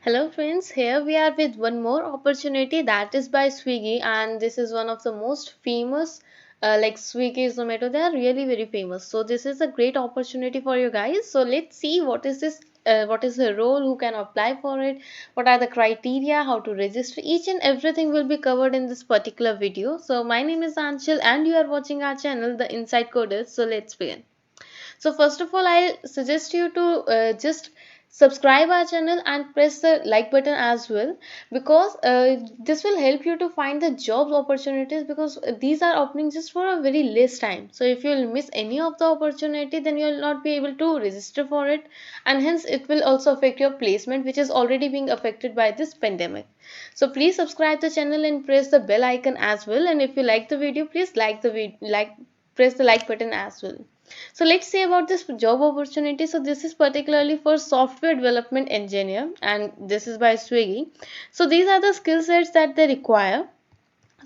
Hello friends, here we are with one more opportunity that is by Swiggy, and this is one of the most famous like Swiggy, Zomato. They are really very famous. So this is a great opportunity for you guys. So let's see what is this, what is the role, who can apply for it, what are the criteria, how to register. Each and everything will be covered in this particular video. So my name is Anshul and you are watching our channel, The Inside Coders. So let's begin. So first of all, I suggest you to just subscribe our channel and press the like button as well, because this will help you to find the job opportunities, because these are opening just for a very less time. So if you will miss any of the opportunity, then you will not be able to register for it, and hence it will also affect your placement, which is already being affected by this pandemic. So please subscribe the channel and press the bell icon as well, and if you like the video, please press the like button as well. So let's see about this job opportunity. So this is particularly for software development engineer, and this is by Swiggy. So these are the skill sets that they require.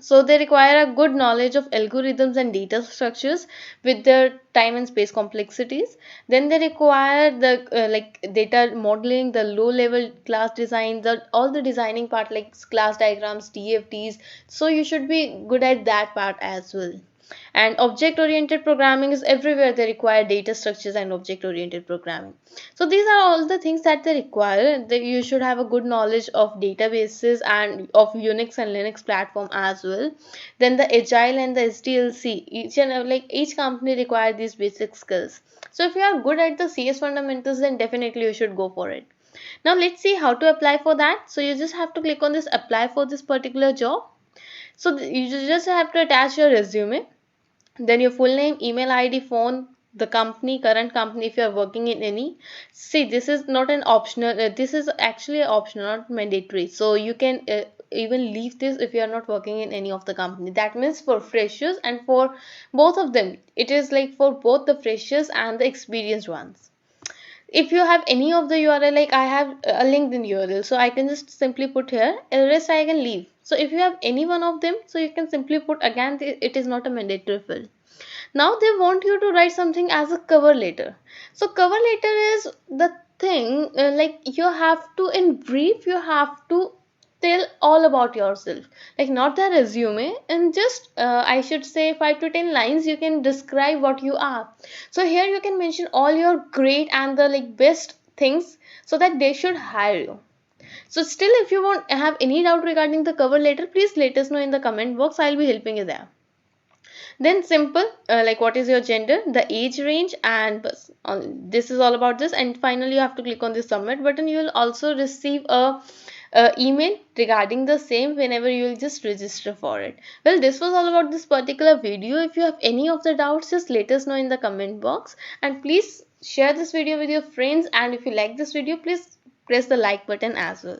So they require a good knowledge of algorithms and data structures with their time and space complexities. Then they require the like data modeling, the low level class design, all the designing part like class diagrams, DFTs. So you should be good at that part as well. And object oriented programming is everywhere. They require data structures and object oriented programming. So these are all the things that they require. That you should have a good knowledge of databases and of Unix and Linux platform as well. Then the agile and the SDLC, each company require these basic skills. So if you are good at the CS fundamentals, then definitely you should go for it. Now let's see how to apply for that. So you just have to click on this apply for this particular job. So you just have to attach your resume, then your full name, email ID, phone, the company, current company if you are working in any. See, this is not an optional, this is actually optional, not mandatory. So you can even leave this if you are not working in any of the company. That means for freshers and for both of them, it is like for both the freshers and the experienced ones. If you have any of the URL, like I have a LinkedIn URL, so I can just simply put here, the rest I can leave. So if you have any one of them, so you can simply put, again it is not a mandatory field. Now they want you to write something as a cover letter. So cover letter is the thing, like you have to, in brief, you have to tell all about yourself, like not the resume, and just I should say 5 to 10 lines you can describe what you are. So here you can mention all your great and the like best things, so that they should hire you. So still, if you want have any doubt regarding the cover letter, please let us know in the comment box. I'll be helping you there. Then simple, like what is your gender, the age range, and this is all about this. And finally you have to click on the submit button. You will also receive a email regarding the same whenever you will just register for it. Well, this was all about this particular video. If you have any of the doubts, just let us know in the comment box, and please share this video with your friends, and if you like this video, please press the like button as well.